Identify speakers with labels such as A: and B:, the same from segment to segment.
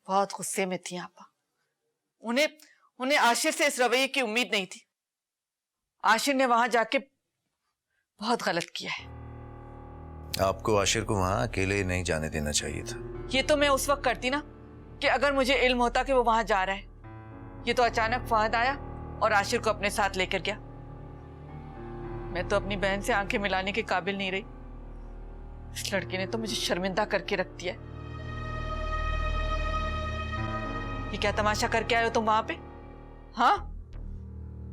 A: बहुत गुस्से में थी आपा। उन्हें आशिर से इस रवैये की उम्मीद नहीं थी। आशिर ने वहां जाके बहुत गलत किया है।
B: आपको आशिर को वहां अकेले नहीं जाने देना चाहिए था।
A: ये तो मैं उस वक्त करती ना कि अगर मुझे इल्म होता कि वो वहां जा रहा है। ये तो अचानक फहद आया और आशिर को अपने साथ लेकर गया। मैं तो अपनी बहन से आंखें मिलाने के काबिल नहीं रही। इस लड़के ने तो मुझे शर्मिंदा करके रख दिया। ये क्या तमाशा करके आए हो तुम वहां पे? हाँ,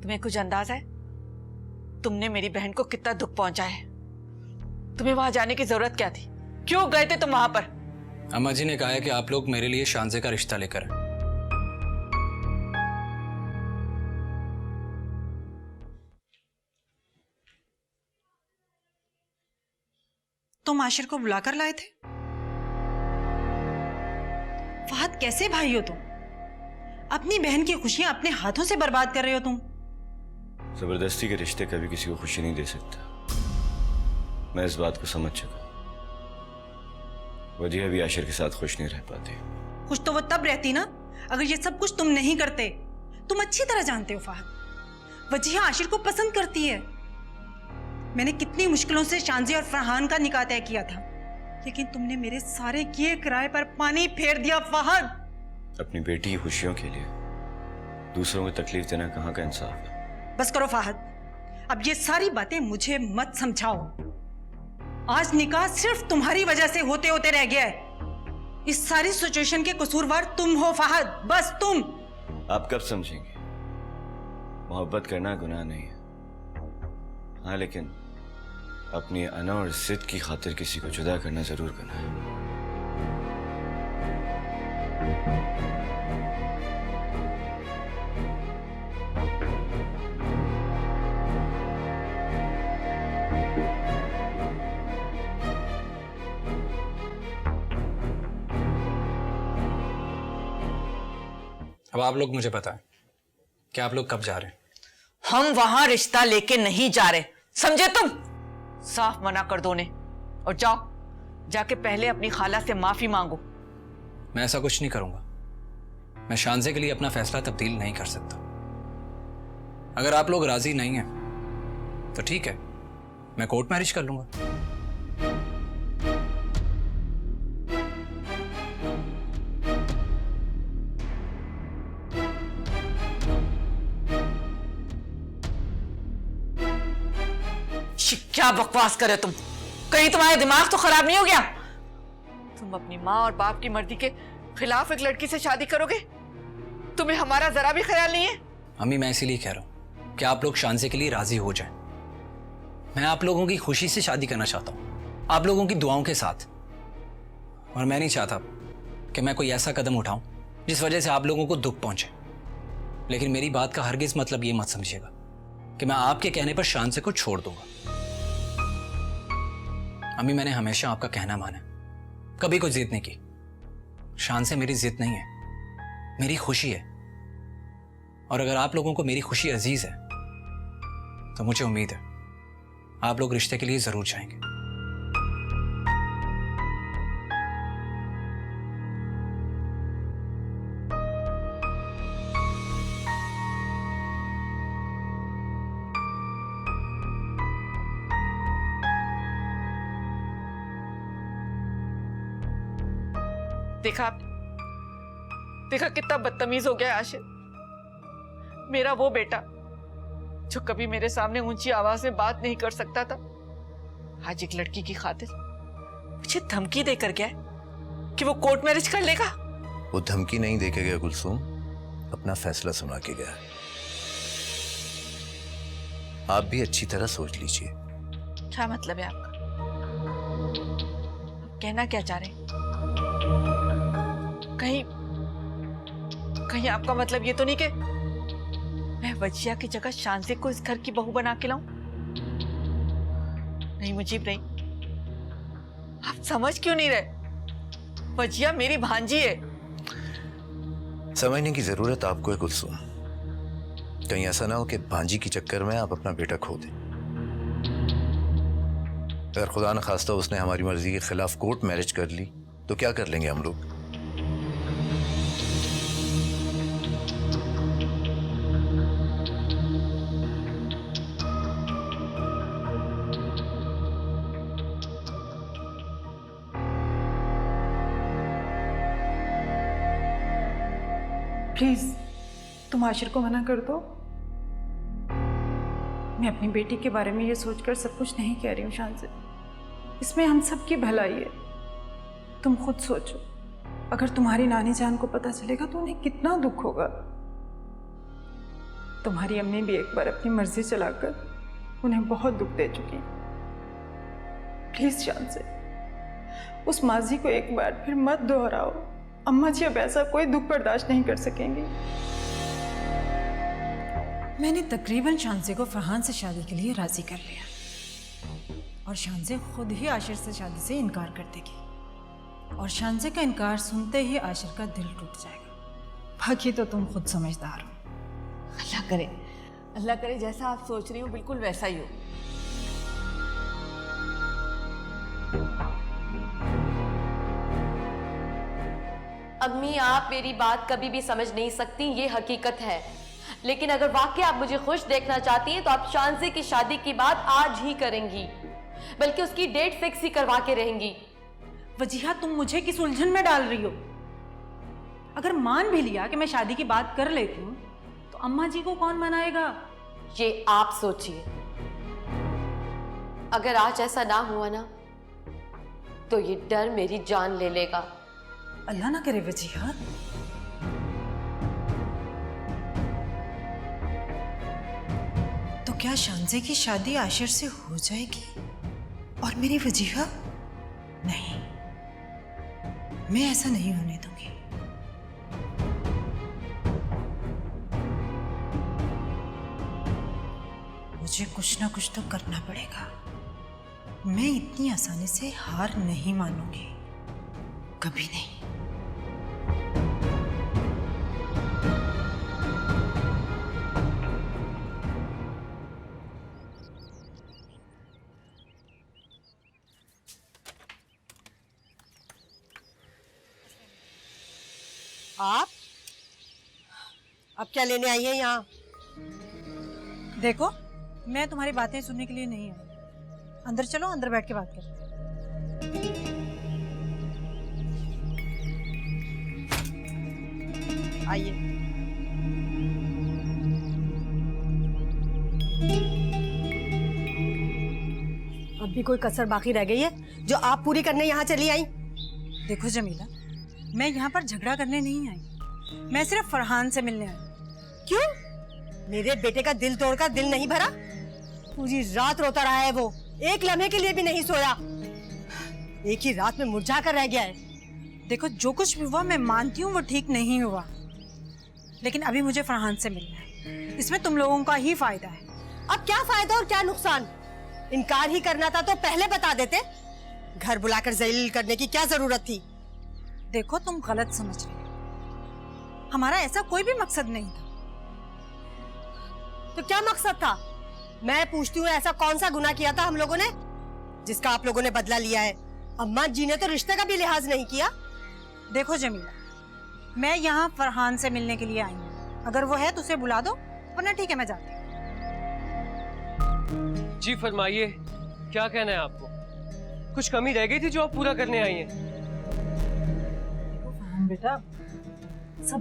A: तुम्हें कुछ अंदाजा है तुमने मेरी बहन को कितना दुख पहुंचाया है? तुम्हें वहां जाने की जरूरत क्या थी? क्यों गए थे तुम वहां पर?
C: अम्मा जी ने कहा है कि आप लोग मेरे लिए शानजे का रिश्ता लेकर आए।
D: तुम आशिर को बुलाकर लाए थे? फहद, कैसे भाई हो तुम? अपनी बहन की खुशियां अपने हाथों से बर्बाद कर रहे हो तुम।
E: जबरदस्ती के रिश्ते कभी किसी को खुशी नहीं दे सकता। मैं इस बात को समझ चुका। वजीहा भी आशिर के साथ खुश नहीं रह पाती।
D: खुश तो वो तब रहती ना अगर ये सब कुछ तुम नहीं करते। तुम अच्छी तरह जानते हो फहद, वजीहा आशिर को पसंद करती है। मैंने कितनी मुश्किलों से शानजे और फरहान का निकाह तय किया था, लेकिन तुमने मेरे सारे किए किराए पर पानी फेर दिया फहद।
E: अपनी बेटी की खुशियों के लिए दूसरों को तकलीफ देना कहाँ का इंसाफ है?
D: बस करो फहद, अब ये सारी बातें मुझे मत समझाओ। आज निकाह सिर्फ तुम्हारी वजह से होते होते रह गया है। इस सारी सिचुएशन के कसूरवार तुम हो फहद, बस तुम।
E: आप कब समझेंगे? मोहब्बत करना गुनाह नहीं है। हाँ, लेकिन अपनी अना और जिद की खातिर किसी को जुदा करना जरूर गुनाह है।
C: अब आप लोग मुझे बताएं कि आप लोग कब जा रहे हैं?
A: हम वहां रिश्ता लेके नहीं जा रहे, समझे तुम? साफ मना कर दो उन्हें और जाओ, जाके पहले अपनी खाला से माफी मांगो।
C: मैं ऐसा कुछ नहीं करूंगा। मैं शानजे के लिए अपना फैसला तब्दील नहीं कर सकता। अगर आप लोग राजी नहीं हैं तो ठीक है, मैं कोर्ट मैरिज कर लूंगा।
A: क्या बकवास करे तुम? कहीं तुम्हारा दिमाग तो खराब नहीं हो गया? तुम अपनी माँ और बाप की मर्जी के खिलाफ एक लड़की से शादी करोगे? तुम्हें हमारा जरा भी ख्याल नहीं है?
C: अम्मी, मैं इसीलिए कह रहा हूं कि आप लोग शानजे के लिए राजी हो जाएं। मैं आप लोगों की खुशी से शादी करना चाहता हूं, आप लोगों की दुआओं के साथ। और मैं नहीं चाहता कि मैं कोई ऐसा कदम उठाऊं जिस वजह से आप लोगों को दुख पहुंचे। लेकिन मेरी बात का हरगिज मतलब ये मत समझिएगा कि मैं आपके कहने पर शानजे को छोड़ दूंगा। अम्मी, मैंने हमेशा आपका कहना माना, कभी कोई जिद नहीं की। शानजे मेरी जिद नहीं है, मेरी खुशी है। और अगर आप लोगों को मेरी खुशी अजीज है तो मुझे उम्मीद है आप लोग रिश्ते के लिए जरूर जाएंगे।
A: देखा कितना बदतमीज हो गया आशिर। मेरा वो बेटा जो कभी मेरे सामने ऊंची आवाज में बात नहीं कर सकता था, आज एक लड़की की खातिर मुझे धमकी देकर गया है कि वो कोर्ट मैरिज कर लेगा।
B: वो धमकी नहीं देके गया गुलसूम, अपना फैसला सुना के गया। आप भी अच्छी तरह सोच लीजिए।
A: क्या मतलब है आपका? आप कहना क्या चाह रहे हैं? कहीं आपका मतलब ये तो नहीं कि मैं वजिया की जगह शानजे को इस घर की बहू बना के लाऊं? नहीं मुजीब, नहीं। आप समझ क्यों नहीं रहे? वजिया मेरी भांजी है।
B: समझने की जरूरत आपको है गुलसूम। कहीं ऐसा ना हो कि भांजी के चक्कर में आप अपना बेटा खो दें। अगर खुदा न खास्ता उसने हमारी मर्जी के खिलाफ कोर्ट मैरिज कर ली तो क्या कर लेंगे हम लोग?
D: प्लीज तुम आशिर को मना कर दो। मैं अपनी बेटी के बारे में ये सोचकर सब कुछ नहीं कह रही हूँ शांति, इसमें हम सबकी भलाई है। तुम खुद सोचो, अगर तुम्हारी नानी जान को पता चलेगा तो उन्हें कितना दुख होगा। तुम्हारी अम्मी भी एक बार अपनी मर्जी चलाकर उन्हें बहुत दुख दे चुकी। प्लीज शांति, उस माजी को एक बार फिर मत दोहराओ। अम्मा जी अब ऐसा कोई दुख बर्दाश्त नहीं कर सकेंगी। मैंने तकरीबन शांसे को फरहान से शादी के लिए राजी कर लिया और शांसे खुद ही आशिर से शादी से इनकार कर देगी और शांसे का इनकार सुनते ही आशिर का दिल टूट जाएगा। बाकी तो तुम खुद समझदार हो।
A: अल्लाह करे जैसा आप सोच रही हो बिल्कुल वैसा ही हो।
F: अम्मी, आप मेरी बात कभी भी समझ नहीं सकती, ये हकीकत है। लेकिन अगर वाकई आप मुझे खुश देखना चाहती हैं तो आप शांसे की शादी की बात आज ही करेंगी, बल्कि उसकी डेट फिक्स ही करवा के रहेंगी।
D: वजीहा, तुम मुझे किस उलझन में डाल रही हो? अगर मान भी लिया कि मैं शादी की बात कर लेती हूँ तो अम्मा जी को कौन मनाएगा?
F: ये आप सोचिए। अगर आज ऐसा ना हुआ ना तो ये डर मेरी जान ले लेगा।
D: अल्लाह ना करे वजीहा। तो क्या शांसे की शादी आशिर से हो जाएगी और मेरी वजीहा? नहीं, मैं ऐसा नहीं होने दूंगी। मुझे कुछ ना कुछ तो करना पड़ेगा। मैं इतनी आसानी से हार नहीं मानूंगी, कभी नहीं।
G: आप अब क्या लेने आई हैं यहाँ?
D: देखो, मैं तुम्हारी बातें सुनने के लिए नहीं आई। अंदर चलो, अंदर बैठ के बात करते हैं।
G: आइए। अब भी कोई कसर बाकी रह गई है जो आप पूरी करने यहाँ चली आई?
D: देखो जमीला, मैं यहाँ पर झगड़ा करने नहीं आई, मैं सिर्फ फरहान से मिलने आई।
G: क्यों? मेरे बेटे का दिल तोड़कर दिल नहीं भरा? पूरी रात रोता रहा है वो, एक लम्हे के लिए भी नहीं सोया। एक ही रात में मुरझा कर रह गया है।
D: देखो, जो कुछ भी हुआ मैं मानती हूँ वो ठीक नहीं हुआ, लेकिन अभी मुझे फरहान से मिलना है। इसमें तुम लोगों का ही फायदा है।
G: अब क्या फायदा और क्या नुकसान? इनकार ही करना था तो पहले बता देते। घर बुलाकर जलील करने की क्या जरूरत थी?
D: देखो, तुम गलत समझ रहे हो। हमारा ऐसा कोई भी मकसद नहीं था।
G: तो क्या मकसद था? मैं पूछती हूँ, ऐसा कौन सा गुनाह किया था हम लोगों ने जिसका आप लोगों ने बदला लिया है? अम्मा जी ने तो रिश्ते का भी लिहाज नहीं किया।
D: देखो जमीला, मैं यहाँ फरहान से मिलने के लिए आई हूँ। अगर वो है तो उसे बुला दो, वरना ठीक है, मैं जाती हूँ।
H: जी फरमाइए, क्या कहना है आपको? कुछ कमी रह गई थी जो आप पूरा करने आई हैं?
D: बेटा, सब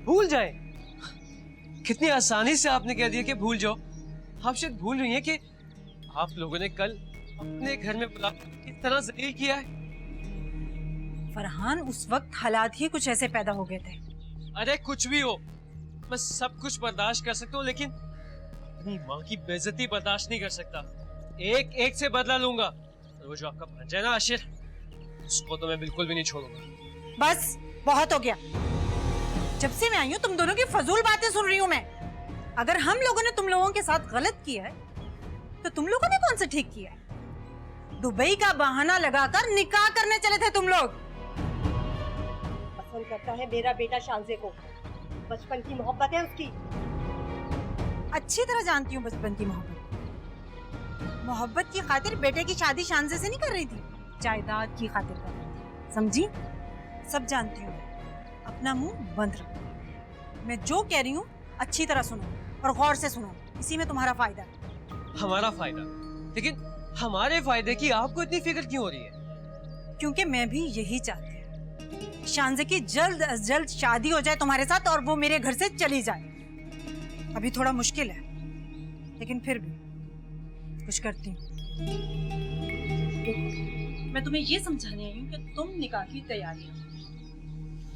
H: भूल जाए? कितनी आसानी से आपने कह दिया कि भूल जाओ। आप शायद भूल रही हैं कि आप लोगों ने कल अपने घर में बुला इस तरह जलील किया है।
D: फरहान, उस वक्त हालात ही कुछ ऐसे पैदा हो गए थे।
H: अरे कुछ भी हो, मैं सब कुछ बर्दाश्त कर सकता हूँ, लेकिन अपनी माँ की बेइज्जती बर्दाश्त नहीं कर सकता। एक एक से बदला लूंगा। और वो जो आपका भांजा है ना आशिर, उसको तो मैं बिल्कुल भी नहीं छोड़ूंगा।
D: बस, बहुत हो गया। जब से मैं आई हूँ तुम दोनों की फजूल बातें सुन रही हूँ मैं। अगर हम लोगों ने तुम लोगों के साथ गलत किया है तो तुम लोगों ने कौन सा ठीक किया है? दुबई का बहाना लगाकर निकाह करने चले थे तुम लोग।
G: पसंद करता है मेरा बेटा शांसे को, बचपन की मोहब्बत है उसकी।
D: अच्छी तरह जानती हूँ बचपन की मोहब्बत। मोहब्बत की खातिर बेटे की शादी शांसे से नहीं कर रही थी, जायदाद की खातिर कर रही थी। समझी? सब जानती हूँ। अपना मुंह बंद रखो। मैं जो कह रही हूँ अच्छी तरह सुनो और गौर से सुनो, इसी में तुम्हारा फायदा है।
H: हमारा फायदा? लेकिन हमारे फायदे की आपको इतनी फिक्र क्यों हो रही है?
D: क्योंकि मैं भी यही चाहती हूँ। शानजे की जल्द अज जल्द शादी हो जाए तुम्हारे साथ और वो मेरे घर से चली जाए। अभी थोड़ा मुश्किल है, लेकिन फिर भी कुछ करती हूँ। मैं तुम्हें ये समझाने आई हूँ कि तुम निकाह की तैयारियां,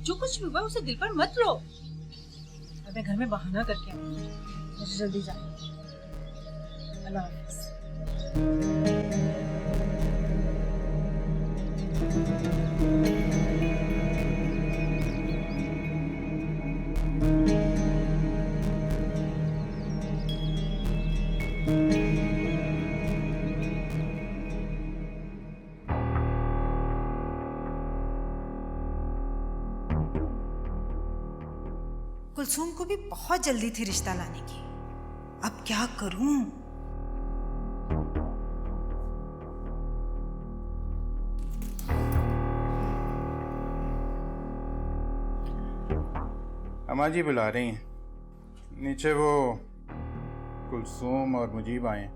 D: जो कुछ भी हुआ उसे दिल पर मत लो। अब मैं घर में बहाना करके आऊँ, मुझे जल्दी जाना है। अल्लाह हाफिज। कुलसूम को भी बहुत जल्दी थी रिश्ता लाने की। अब क्या करूं?
I: अम्मा जी बुला रही हैं। नीचे वो कुलसूम और मुजीब आए हैं,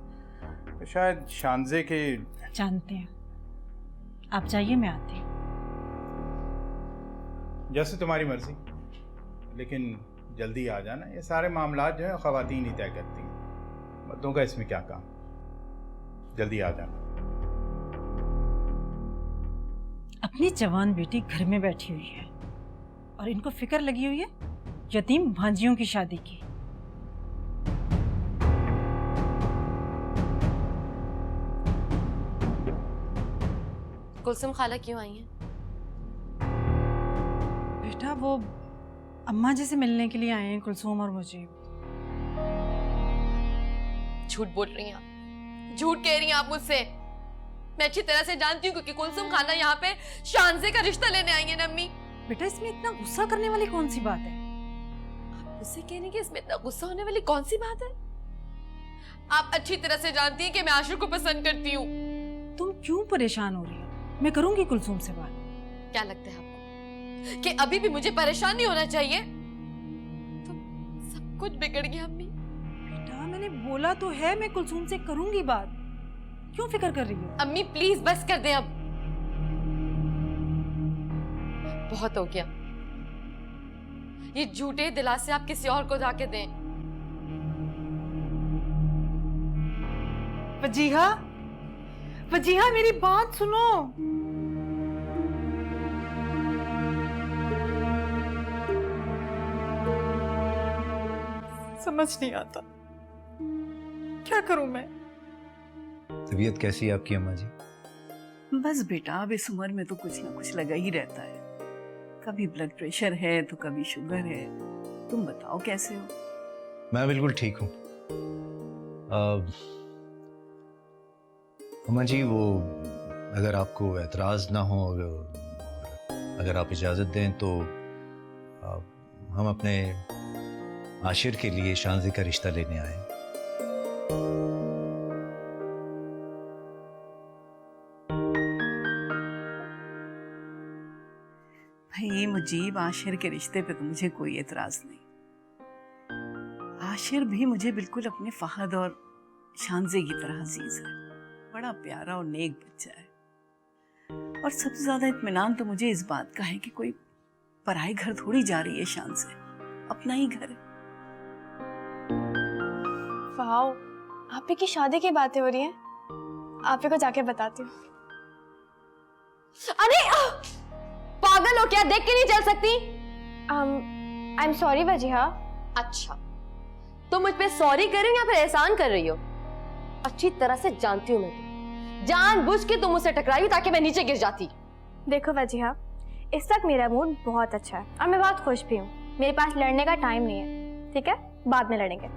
I: तो शायद शानजे के।
D: जानते हैं, आप जाइए, मैं आती हूँ।
I: जैसे तुम्हारी मर्जी, लेकिन जल्दी आ जाना। ये सारे मामलात जो है ख़वातीन ही तय करती हैं, मर्दों का इसमें क्या काम। जल्दी आ जाना।
D: अपनी जवान बेटी घर में बैठी हुई है और इनको फिक्र लगी हुई है यतीम भांजियों की शादी की।
F: कुलसुम खाला क्यों आई हैं?
D: बेटा वो अम्मा जी से मिलने के लिए आए हैं कुलसूम और मुझे।
F: झूठ बोल रही हैं आप, झूठ कह रही हैं आप मुझसे। मैं अच्छी तरह से जानती हूँ क्योंकि कुलसुम खाला यहाँ पे शानजे का रिश्ता लेने आई है ना अम्मी।
D: बेटा इसमें इतना गुस्सा करने वाली कौन सी बात है?
F: आप मुझसे कह रही हैं कि इसमें इतना गुस्सा होने वाली कौन सी बात है? आप अच्छी तरह से जानती हैं कि मैं आशिर को पसंद करती हूँ।
D: तुम क्यों परेशान हो रही हो? मैं करूंगी कुलसूम से बात।
F: क्या लगता है आपको कि अभी भी मुझे परेशान नहीं होना चाहिए? तो सब कुछ बिगड़ गया अम्मी।
D: बेटा मैंने बोला तो है मैं कुलसूम से करूंगी बात, क्यों फिक्र कर रही हो?
F: अम्मी प्लीज बस कर दें अब, बहुत हो गया। ये झूठे दिलासे आप किसी और को जाके दें।
D: वजीहा, वजीहा मेरी बात सुनो। समझ नहीं आता, क्या करूं मैं?
B: तबीयत कैसी है आपकी अम्मा जी?
A: बस बेटा, अब इस उम्र में तो कुछ ना कुछ लगा ही रहता है। कभी ब्लड प्रेशर है तो कभी शुगर है। तुम बताओ कैसे हो?
B: मैं बिल्कुल ठीक हूँ। अम्मा जी वो अगर आपको एतराज ना हो, अगर आप इजाज़त दें तो हम अपने आशिर के लिए शानजे का रिश्ता लेने आए।
A: भाई मुजीब आशिर के रिश्ते पे तो मुझे कोई एतराज नहीं। आशिर भी मुझे बिल्कुल अपने फहद और शानजे की तरह अजीज है। बड़ा प्यारा और नेक बच्चा है। और सबसे ज्यादा इत्मीनान तो मुझे इस बात का है कि कोई पराए घर थोड़ी जा रही है शानजे, अपना ही घर है।
J: वाओ, आपी की शादी की बातें हो रही हैं। आपी को जाके बताती हूँ।
F: अरे पागल हो क्या? देख के नहीं चल सकती?
J: I am sorry Wajiha.
F: अच्छा, तुम मुझ पे सॉरी कर रही हो या फिर एहसान कर रही हो? अच्छी तरह से जानती हूँ मैं तुम। जानबूझ के तुम मुझसे टकराई ताकि मैं नीचे गिर जाती।
J: देखो वजीहा, इस वक्त मेरा मूड बहुत अच्छा है और मैं बहुत खुश भी हूँ। मेरे पास लड़ने का टाइम नहीं है, ठीक है? बाद में लड़ेंगे।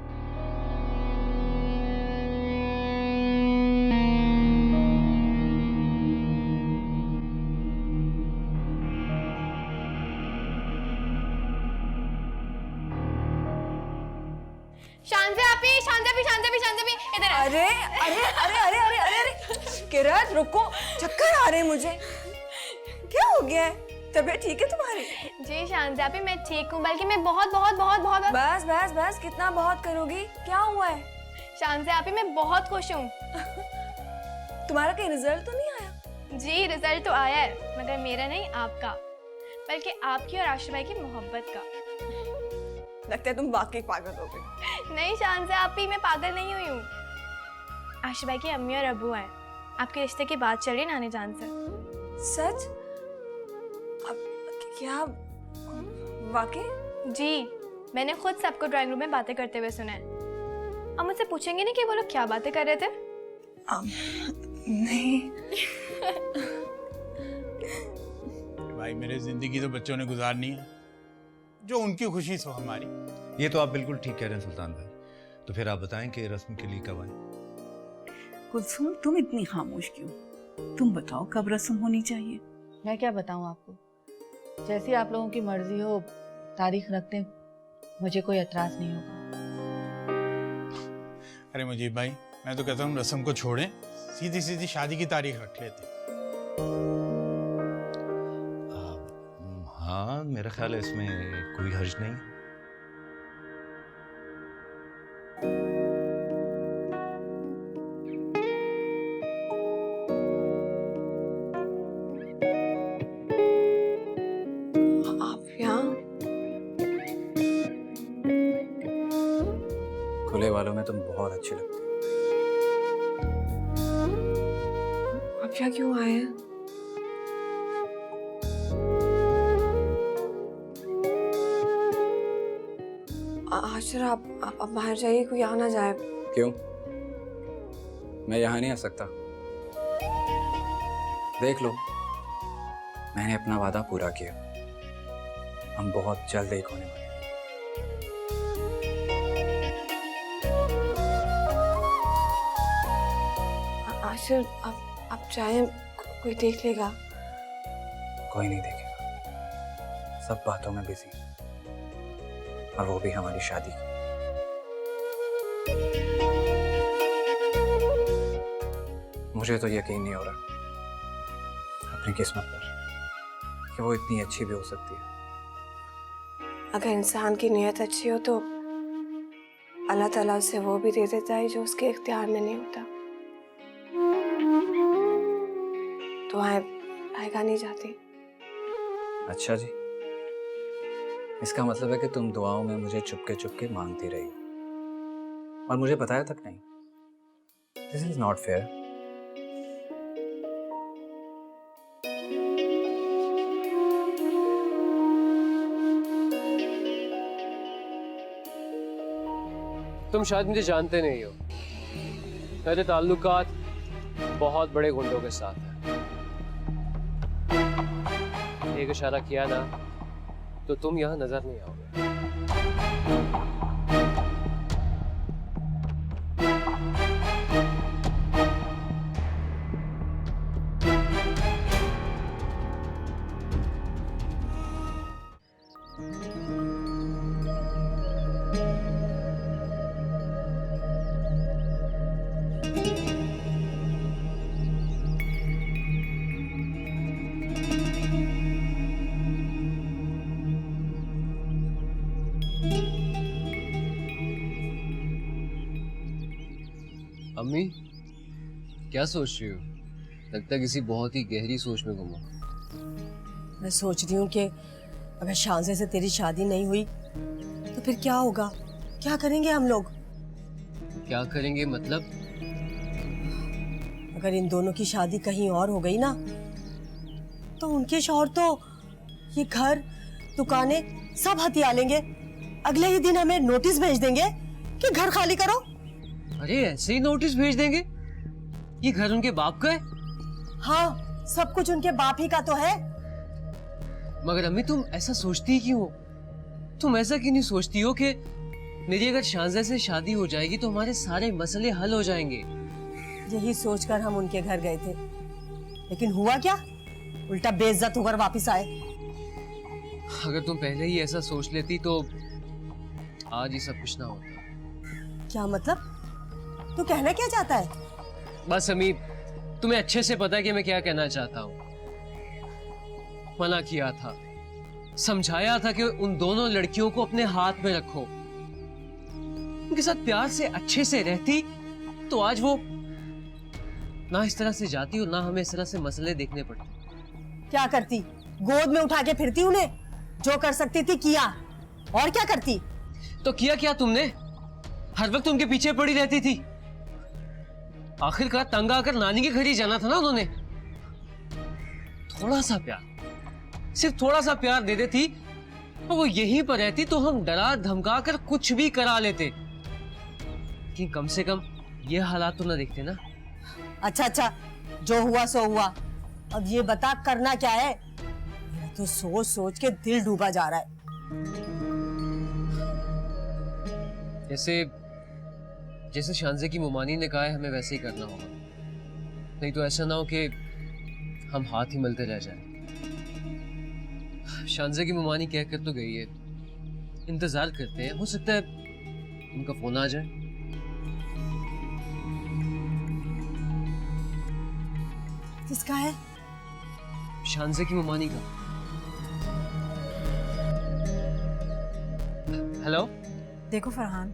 F: शानजे आपी, शानजे आपी, शानजे आपी, शानजे आपी, इधर आ।
G: अरे अरे अरे अरे अरे अरे अरे किरण रुको, चक्कर आ रहे हैं मुझे। क्या हो गया है? तबीयत ठीक है तुम्हारी?
J: जी शानजे आपी, मैं ठीक हूँ, बल्कि मैं बहुत बहुत बहुत बहुत
G: बस बस बस, कितना बहुत करोगी? क्या हुआ है?
J: शानजे आपी, मैं बहुत खुश हूँ।
G: तुम्हारा कहीं रिजल्ट तो नहीं आया?
J: जी रिजल्ट तो आया है, मगर मेरा नहीं, आपका। बल्कि आपकी और आशिर भाई की मोहब्बत का।
K: लगता है तुम वाकई पागल हो गई।
J: नहीं शांजा, आप ही, मैं पागल नहीं हुई हूँ। आशिर भाई की अम्मी और अब्बू हैं, आपके रिश्ते की बात चल रही है नानी जान से।
K: सच? अब क्या वाकई?
J: जी, मैंने खुद सबको ड्राइंग रूम में बातें करते हुए सुना है। अब मुझसे पूछेंगे नहीं कि वो लोग क्या बातें कर रहे थे?
K: नहीं।
I: भाई मेरे जिंदगी तो बच्चों ने गुजारनी है, जो उनकी खुशी सो हमारी।
B: ये तो आप बिल्कुल ठीक कह रहे हैं सुल्तान भाई। तो फिर आप बताएं कि रस्म के लिए कब आए?
L: कुलसुम, तुम इतनी खामोश क्यों? तुम बताओ कब रस्म होनी चाहिए?
A: मैं क्या बताऊं आपको, जैसी आप लोगों की मर्जी हो, तारीख रखते मुझे कोई एतराज नहीं होगा।
I: अरे मुजीब भाई, मैं तो कहता हूँ रस्म को छोड़ें, सीधी सीधी शादी की तारीख रख लेते।
B: हाँ, मेरा ख्याल है इसमें कोई हर्ज नहीं।
K: आप यहाँ?
C: खुले वालों में तुम बहुत अच्छी लगती हो।
K: आप यहाँ क्यों आए हैं? आशिर, आप बाहर जाइए, कोई आ ना जाए।
C: क्यों? मैं यहाँ नहीं आ सकता? देख लो, मैंने अपना वादा पूरा किया। हम बहुत जल्द एक होने वाले हैं।
K: आशिर, आप चाहें कोई देख लेगा?
C: कोई नहीं देखेगा, सब बातों में बिजी, और वो भी हमारी शादी की। मुझे तो यकीन नहीं हो रहा अपनी किस्मत पर कि वो इतनी अच्छी भी हो सकती है।
K: अगर इंसान की नीयत अच्छी हो तो अल्लाह ताला उसे वो भी दे देता है जो उसके इख्तियार में नहीं होता। दुआएं आएगा नहीं जाती।
C: अच्छा जी, इसका मतलब है कि तुम दुआओं में मुझे चुपके चुपके मांगती रही और मुझे बताया तक नहीं। This is not fair.
H: तुम शायद मुझे जानते नहीं हो, मेरे ताल्लुकात बहुत बड़े गुंडों के साथ हैं। एक इशारा किया ना तो तुम यहाँ नजर नहीं आओगे। अम्मी, क्या सोच रही हो? लगता है किसी बहुत ही गहरी सोच में गुम हो।
G: मैं सोच रही हूँ कि अगर शांजे से तेरी शादी नहीं हुई तो फिर क्या होगा, क्या करेंगे हम लोग?
H: क्या करेंगे मतलब?
G: अगर इन दोनों की शादी कहीं और हो गई ना तो उनके शौहर तो ये घर दुकानें सब हथिया लेंगे। अगले ही दिन हमें नोटिस भेज देंगे कि घर खाली करो।
H: अरे ऐसे ही नोटिस भेज देंगे? ये घर उनके बाप का है?
G: हाँ, सब कुछ उनके बाप ही का तो है।
H: मगर अम्मी, तुम ऐसा सोचती क्यों हो? तुम ऐसा क्यों नहीं सोचती हो कि मेरी अगर शांजा से शादी हो जाएगी तो हमारे सारे मसले हल हो जाएंगे?
G: यही सोचकर हम उनके घर गए थे, लेकिन हुआ क्या? उल्टा बेइज्जत होकर वापस आए।
H: अगर तुम पहले ही ऐसा सोच लेती तो आज ये सब कुछ ना होता।
G: क्या मतलब? तू कहना क्या चाहता है?
H: बस अम्मी, तुम्हें अच्छे से पता है कि मैं क्या कहना चाहता हूँ। मना किया था, समझाया था कि उन दोनों लड़कियों को अपने हाथ में रखो, उनके साथ प्यार से अच्छे से रहती तो आज वो ना इस तरह से जाती और ना हमें इस तरह से मसले देखने पड़ते।
G: क्या करती? गोद में उठा के फिरती उन्हें, जो कर सकती थी किया, और क्या करती?
H: तो किया क्या तुमने? हर वक्त उनके पीछे पड़ी रहती थी। आखिरकार तंग आकर नानी के घर ही जाना था ना उन्होंने। थोड़ा सा प्यार, सिर्फ थोड़ा सा प्यार दे देती और वो यहीं पर रहती तो हम डरा धमका कर कुछ भी करा लेते। लेकिन कम से कम ये हालात तो ना देखते ना।
G: अच्छा अच्छा, जो हुआ सो हुआ। अब ये बता करना क्या है? मेरा तो सोच सोच के दिल डूबा जा रहा है।
H: जैसे शानजे की मुमानी ने कहा है, हमें वैसे ही करना होगा। नहीं तो ऐसा ना हो कि हम हाथ ही मलते रह जाएं। शानजे की मुमानी कह कर तो गई है, इंतजार करते हैं, हो सकता है उनका फोन आ जाए।
G: किसका है?
H: शानजे की मुमानी का। हेलो।
D: देखो फरहान,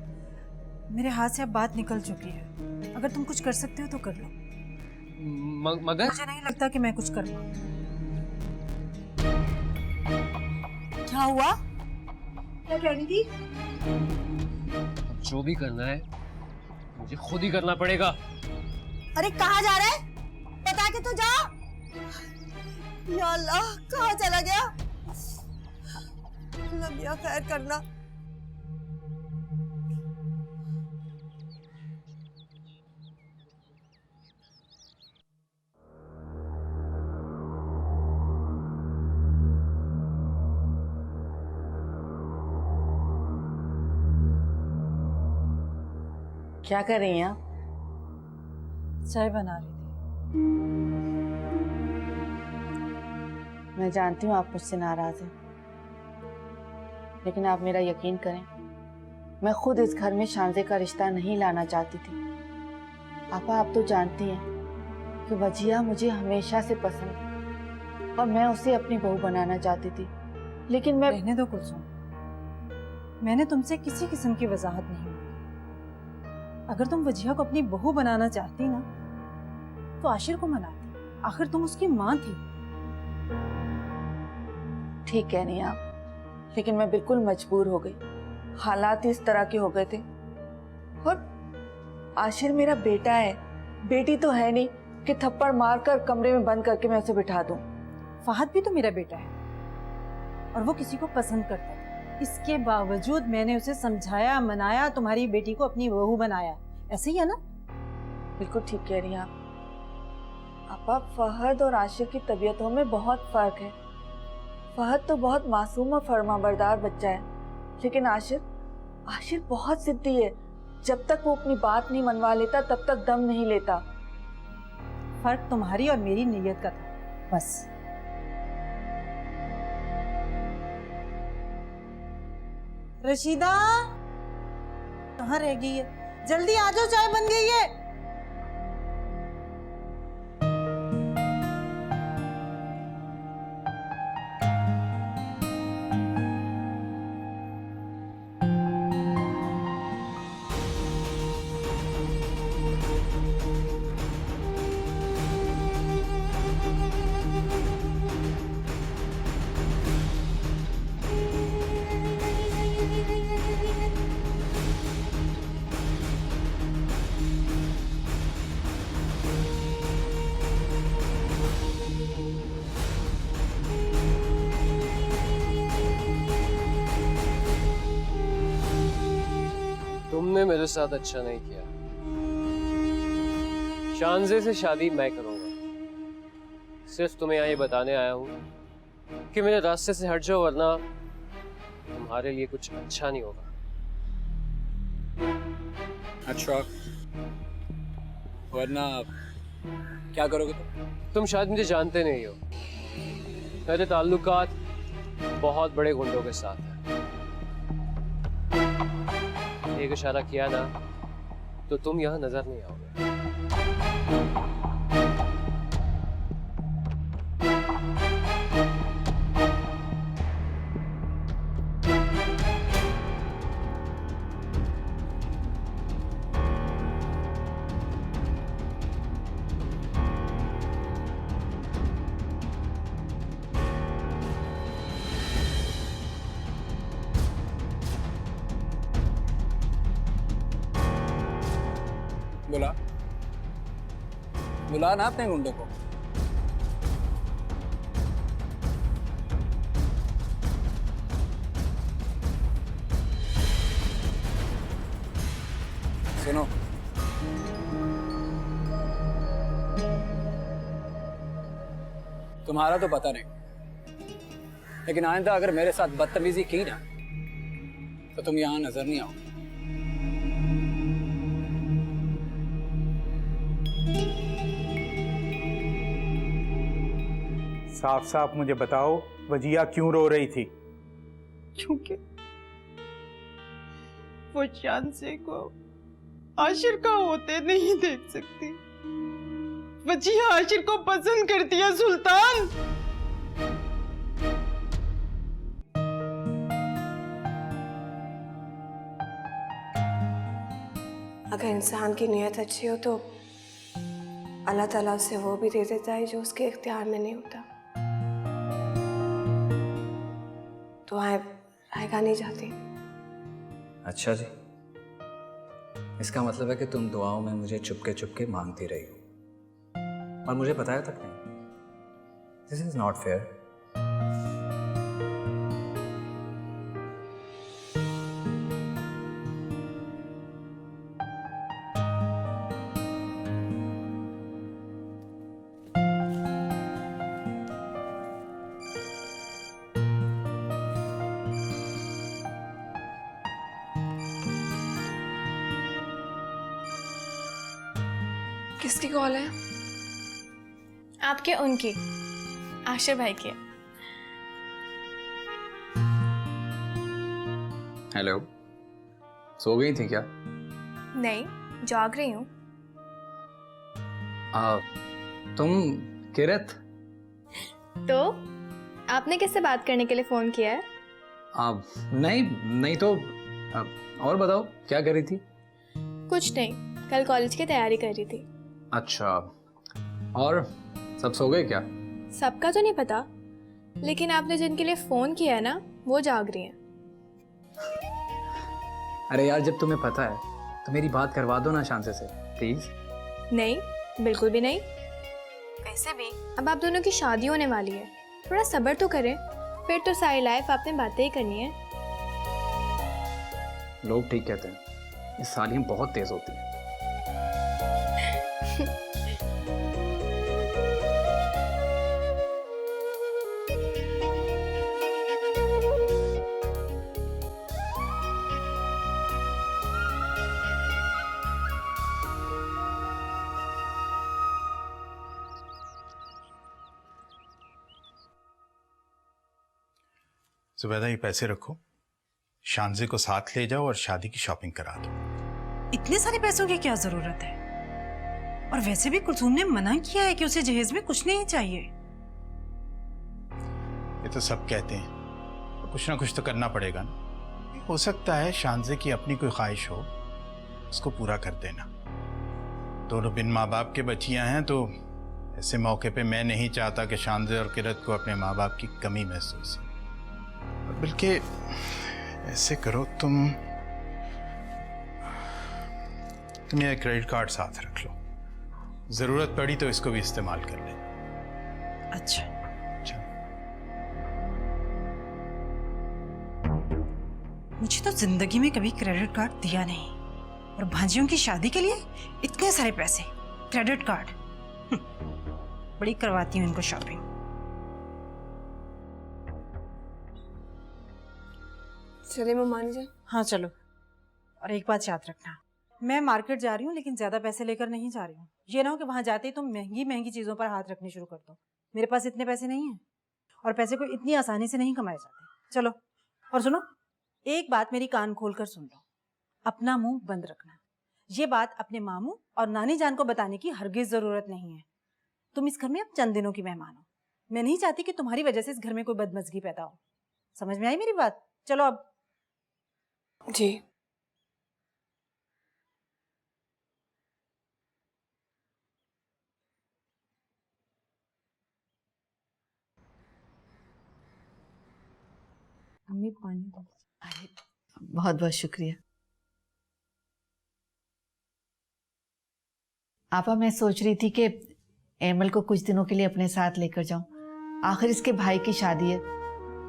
D: मेरे हाथ से अब बात निकल चुकी है। अगर तुम कुछ कर सकते हो तो कर लो।
H: मगर
D: मुझे नहीं लगता कि मैं कुछ कर पाऊं।
G: क्या हुआ? क्या कह रही थी?
H: जो भी करना है मुझे खुद ही करना पड़ेगा।
G: अरे कहाँ जा रहा है? बता के तो जा। या अल्लाह, कहाँ चला गया? अल्लाह मियां खैर करना।
A: क्या कर रही हैं आप?
D: चाय बना रही थी।
A: मैं जानती हूँ आप मुझसे नाराज हैं, लेकिन आप मेरा यकीन करें, मैं खुद इस घर में शानजे का रिश्ता नहीं लाना चाहती थी। आपा, आप तो जानती हैं कि वजिया मुझे हमेशा से पसंद है और मैं उसे अपनी बहू बनाना चाहती थी, लेकिन मैं...
D: रहने दो कुलसुम, मैंने तुमसे किसी किस्म की वजाहत नहीं की। अगर तुम वजिया को अपनी बहू बनाना चाहती ना तो आशिर को मनाती, आखिर तुम उसकी माँ थी।
A: ठीक कह रही हैं आप, लेकिन मैं बिल्कुल मजबूर हो गई। हालात इस तरह के हो गए थे। और आशिर मेरा बेटा है, बेटी तो है नहीं कि थप्पड़ मारकर कमरे में बंद करके मैं उसे बिठा दूं।
D: फहद भी तो मेरा बेटा है और वो किसी को पसंद करता है। इसके बावजूद मैंने उसे समझाया, मनाया, तुम्हारी बेटी को अपनी बहू बनाया। ऐसे ही है ना?
A: बिल्कुल ठीक कह रही हैं आप। आपा, फहद और आशिर की तबीयतों में बहुत फर्क है। फहद तो बहुत मासूम और फरमाबरदार बच्चा है, लेकिन आशिर बहुत जिद्दी है। जब तक वो अपनी बात नहीं मनवा लेता तब तक दम नहीं लेता।
D: फर्क तुम्हारी और मेरी नीयत का था, बस। रशीदा कहाँ रह गई है? जल्दी आ जाओ, चाय बन गई है।
H: तुमने मेरे साथ अच्छा नहीं किया। शानजे से शादी मैं करूंगा। सिर्फ तुम्हें यहाँ ये बताने आया हूँ कि मेरे रास्ते से हट जाओ, वरना तुम्हारे लिए कुछ अच्छा नहीं होगा।
M: अच्छा, वरना क्या करोगे
H: तुम शायद मुझे जानते नहीं हो। मेरे ताल्लुकात बहुत बड़े गुंडों के साथ हैं। एक इशारा किया ना तो तुम यहाँ नजर नहीं आओगे।
M: बुला बुला ना अपने गुंडों को। सुनो, तुम्हारा तो पता नहीं, लेकिन आइंदा अगर मेरे साथ बदतमीजी की ना तो तुम यहां नजर नहीं आओ।
I: साफ साफ मुझे बताओ, वजिया क्यों रो रही थी?
A: क्योंकि वो शांसे को आशिर का होते नहीं देख सकती। वजिया आशिर को पसंद करती है सुल्तान।
K: अगर इंसान की नीयत अच्छी हो तो अल्लाह ताला उसे वो भी दे देता है जो उसके इख्तियार में नहीं होता। दुआएं रायगा नहीं जाती।
C: अच्छा जी, इसका मतलब है कि तुम दुआओं में मुझे चुपके चुपके मांगती रही हो और मुझे बताया तक नहीं। This is not fair.
K: किसकी कॉल है?
J: आपके उनकी, आशिर भाई की।
M: हेलो, सो गई थी क्या?
J: नहीं, जाग रही हूँ।
C: तुम किरत?
J: तो आपने किससे बात करने के लिए फोन किया है?
C: नहीं तो और बताओ क्या कर रही थी?
J: कुछ नहीं, कल कॉलेज की तैयारी कर रही थी।
C: अच्छा, और सब सो गए क्या?
J: सबका तो नहीं पता, लेकिन आपने जिनके लिए फोन किया है ना, वो जाग रही हैं।
C: अरे यार, जब तुम्हें पता है तो मेरी बात करवा दो ना शांति से, प्लीज।
J: नहीं, बिल्कुल भी नहीं। वैसे भी अब आप दोनों की शादी होने वाली है, थोड़ा सब्र तो करें, फिर तो सारी लाइफ आपने बातें ही करनी है।
C: लोग ठीक कहते हैं, ये सालियां बहुत तेज होती हैं।
I: जुबैदा, ये पैसे रखो, शानजे को साथ ले जाओ और शादी की शॉपिंग करा दो।
D: इतने सारे पैसों की क्या जरूरत है? और वैसे भी कुलसूम ने मना किया है कि उसे जहेज में कुछ नहीं चाहिए।
I: ये तो सब कहते हैं, तो कुछ ना कुछ तो करना पड़ेगा ना। हो सकता है शानजे की अपनी कोई ख्वाहिश हो, उसको पूरा कर देना। दोनों बिन माँ बाप के बच्चियां हैं, तो ऐसे मौके पे मैं नहीं चाहता कि शानजे और किरत को अपने माँ बाप की कमी महसूस हो। बल्कि ऐसे करो, तुम ये क्रेडिट कार्ड साथ रख लो, जरूरत पड़ी तो इसको भी इस्तेमाल कर ले।
D: अच्छा, मुझे तो जिंदगी में कभी क्रेडिट कार्ड दिया नहीं, और भांजियों की शादी के लिए इतने सारे पैसे, क्रेडिट कार्ड। बड़ी करवाती हूँ इनको शॉपिंग।
K: चलिए मम्मानी जी।
D: हाँ चलो, और एक बात याद रखना, मैं मार्केट जा रही हूँ लेकिन ज्यादा पैसे लेकर नहीं जा रही हूँ। ये ना हो कि वहां जाते ही तुम महंगी महंगी चीजों पर हाथ रखने शुरू कर दो। मेरे पास इतने पैसे नहीं हैं, और पैसे को इतनी आसानी से नहीं कमाए जाते। चलो, और सुनो, एक बात मेरी कान खोल कर सुन लो, अपना मुंह बंद रखना। ये बात अपने मामू और नानी जान को बताने की हरगिज जरूरत नहीं है। तुम इस घर में अब चंद दिनों की मेहमान हो। मैं नहीं चाहती कि तुम्हारी वजह से इस घर में कोई बदमजगी पैदा हो। समझ में आई मेरी बात? चलो अब।
K: जी।
A: अम्मी पानी दो। बहुत बहुत शुक्रिया। आपा मैं सोच रही थी कि एमल को कुछ दिनों के लिए अपने साथ लेकर जाऊं। आखिर इसके भाई की शादी है।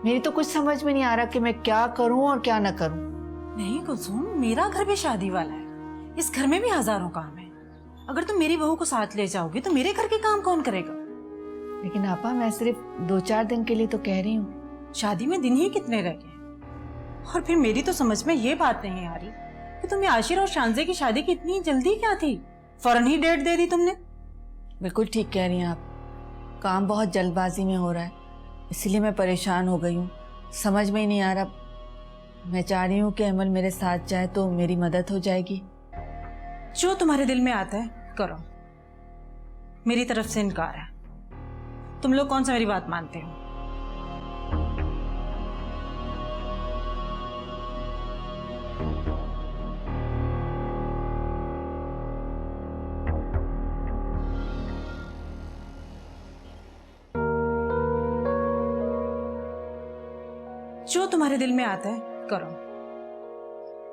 A: मेरी तो कुछ समझ में नहीं आ रहा कि मैं क्या करूं और क्या ना करूं।
D: नहीं कुलसुम, मेरा घर भी शादी वाला है। इस घर में भी हजारों काम है। अगर तुम मेरी बहू को साथ ले जाओगी तो मेरे घर के काम कौन करेगा?
A: लेकिन आपा मैं सिर्फ 2-4 दिन के लिए तो कह रही हूँ।
D: शादी में दिन ही कितने रह गए? और फिर मेरी तो समझ में ये बात नहीं आ रही कि तुम्हें आशिर और शांजे की शादी की इतनी जल्दी क्या थी? फौरन ही डेट दे दी तुमने।
A: बिल्कुल ठीक कह रही हैं आप। काम बहुत जल्दबाजी में हो रहा है, इसीलिए मैं परेशान हो गई हूँ। समझ में ही नहीं आ रहा। मैं चाह रही हूँ कि अमल मेरे साथ जाए तो मेरी मदद हो जाएगी।
D: जो तुम्हारे दिल में आता है करो, मेरी तरफ से इनकार है। तुम लोग कौन सा मेरी बात मानते हो? जो तुम्हारे दिल में आता है करो,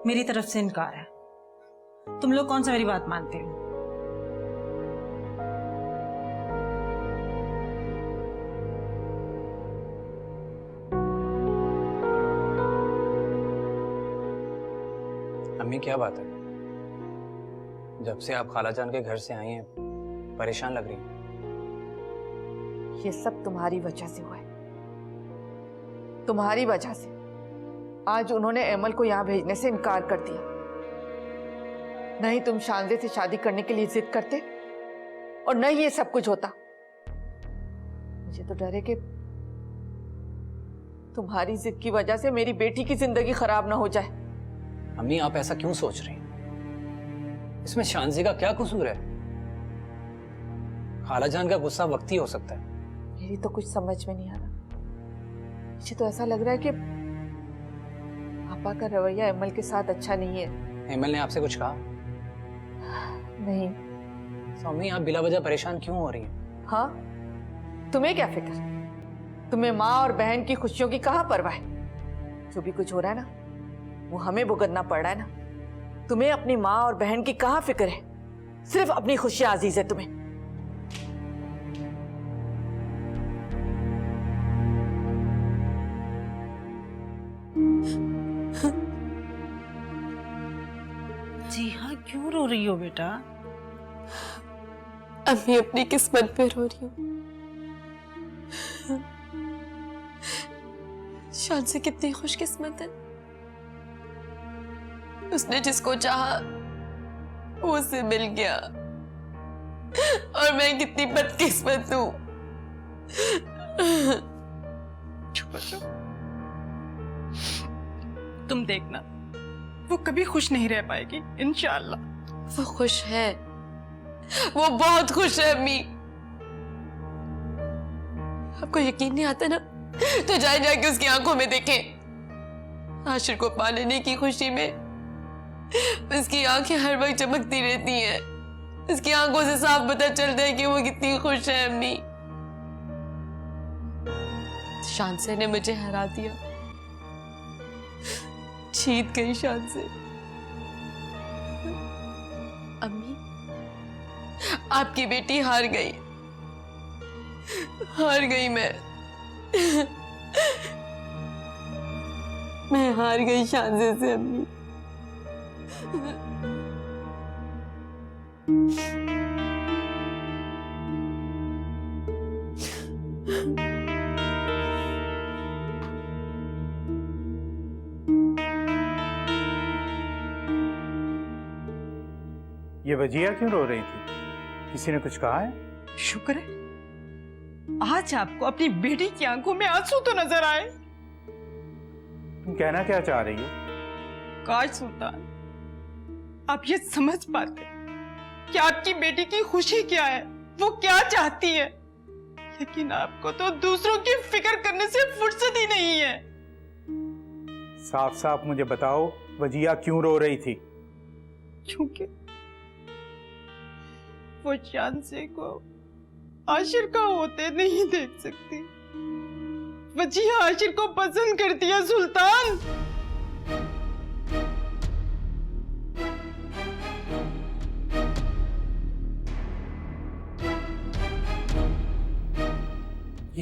D: मेरी तरफ से इनकार है। तुम लोग कौन सा मेरी बात मानते हो?
M: अम्मी क्या बात है? जब से आप खालाजान के घर से आई हैं परेशान लग रही हैं।
A: ये सब तुम्हारी वजह से हुआ है। तुम्हारी वजह से आज उन्होंने एमल को यहाँ भेजने से इनकार कर दिया। नहीं तुम शांजे से शादी करने के लिए जिद करते और न ये सब कुछ होता। मुझे तो डर है कि तुम्हारी जिद की वजह से मेरी बेटी की जिंदगी खराब ना हो जाए।
M: अम्मी आप ऐसा क्यों सोच रही हैं? इसमें शांजे का क्या कसूर है? खालाजान का गुस्सा वक्ती हो सकता है।
A: मेरी तो कुछ समझ में नहीं आ रहा। मुझे तो ऐसा लग रहा है कि पापा का रवैया एमल के साथ अच्छा नहीं है।
M: एमल ने आपसे कुछ कहा?
A: नहीं।
M: तो अम्मी आप बिला वजह परेशान क्यों हो रही हैं?
A: हाँ, तुम्हें क्या फिक्र? तुम्हें माँ और बहन की खुशियों की कहाँ परवाह है? जो भी कुछ हो रहा है ना वो हमें भुगतना पड़ रहा है ना। तुम्हें अपनी माँ और बहन की कहाँ फिक्र है? सिर्फ अपनी खुशियां अजीज है तुम्हें।
D: जी हाँ, क्यों रो रही हो बेटा?
F: अम्मी अपनी किस्मत पे रो रही हूँ। शांजे कितनी खुशकिस्मत है। उसने जिसको चाहा वो उसे मिल गया और मैं कितनी बदकिस्मत हूँ।
D: तुम देखना वो कभी खुश नहीं रह पाएगी इंशाअल्लाह।
F: वो खुश है, वो बहुत खुश है अम्मी। आपको यकीन नहीं आता ना तो जाए जाके उसकी आंखों में देखें। आशिर को पा लेने की खुशी में उसकी आंखें हर वक्त चमकती रहती हैं। उसकी आंखों से साफ पता चलता है कि वो कितनी खुश है अम्मी। शांसे ने मुझे हरा दिया, जीत गई शांसे। अम्मी आपकी बेटी हार गई, हार गई मैं हार गई शांसे से अम्मी।
I: ये वजिया क्यों रो रही थी? किसी ने कुछ कहा है?
D: शुक्र है आज आपको अपनी बेटी की आंखों में आंसू तो नजर आए।
I: तुम कहना क्या चाह रही हो?
D: काश सुल्तान आप ये समझ पाते कि आपकी बेटी की खुशी क्या है, वो क्या चाहती है। लेकिन आपको तो दूसरों की फिक्र करने से फुर्सत ही नहीं है।
I: साफ साफ मुझे बताओ वजिया क्यों रो रही थी?
D: क्योंकि वो शांसे को आशिर का होते नहीं देख सकती। वजिया आशिर को पसंद करती है सुल्तान।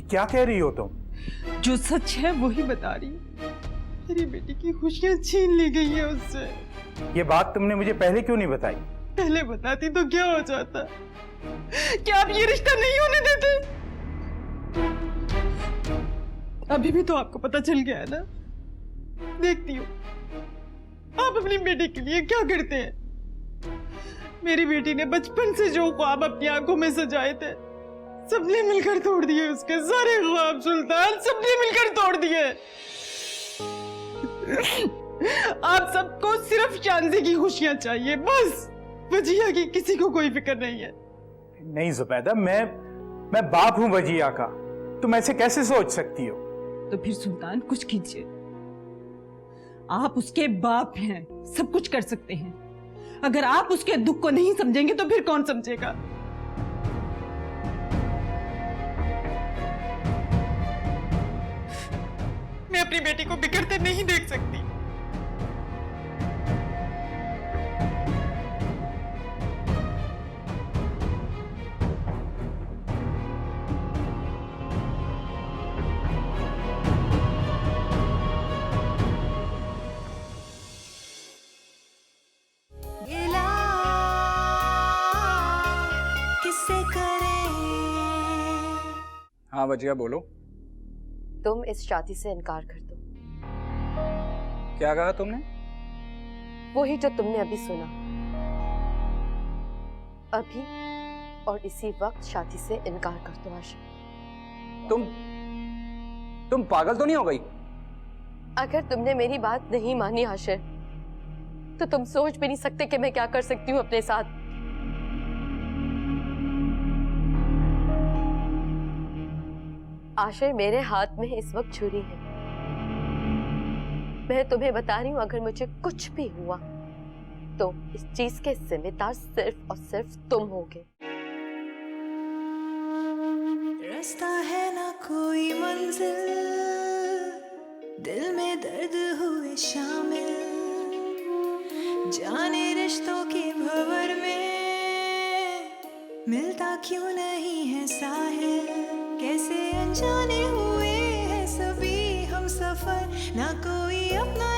I: क्या कह रही हो तुम?
A: जो सच है वही बता रही हूँ। मेरी बेटी की खुशियां छीन ली गई है उससे।
I: ये बात तुमने मुझे पहले क्यों नहीं बताई?
A: पहले बताती तो क्या हो जाता? क्या आप ये रिश्ता नहीं होने देते? अभी भी तो आपको पता चल गया है ना? देखती हूँ आप अपनी बेटी के लिए क्या करते हैं। मेरी बेटी ने बचपन से जो ख्वाब अपनी आंखों में सजाए थे, सबने मिलकर तोड़ दिए उसके सारे ख्वाब। सुल्तान, सबने मिलकर तोड़ दिए। आप सबको सिर्फ शांति की खुशियां चाहिए, बस। वजिया की किसी को कोई फिक्र नहीं है।
I: नहीं जुबैदा, मैं बाप हूं वजिया का, तुम ऐसे कैसे सोच सकती हो?
A: तो फिर सुल्तान कुछ कीजिए। आप उसके बाप हैं, सब कुछ कर सकते हैं। अगर आप उसके दुख को नहीं समझेंगे तो फिर कौन समझेगा? मैं अपनी बेटी को बिगड़ते नहीं देख सकती।
M: हाँ वजिया बोलो।
F: तुम इस शादी से इनकार कर दो।
M: क्या कहा तुमने?
F: वही जो तुमने अभी सुना। अभी और इसी वक्त शादी से इनकार कर दो आशिक।
M: तुम पागल तो नहीं हो गई?
F: अगर तुमने मेरी बात नहीं मानी आशिर, तो तुम सोच भी नहीं सकते कि मैं क्या कर सकती हूँ अपने साथ। आशिर, मेरे हाथ में इस वक्त छुरी है। मैं तुम्हें बता रही हूँ, अगर मुझे कुछ भी हुआ तो इस चीज के जिम्मेदार सिर्फ और सिर्फ तुम होगे।
N: रास्ता है ना कोई मंजिल, दिल में दर्द हुए शामिल, जाने रिश्तों के भंवर में मिलता क्यों नहीं है साहिल। कैसे अनजाने हुए हैं सभी हम सफर, ना कोई अपना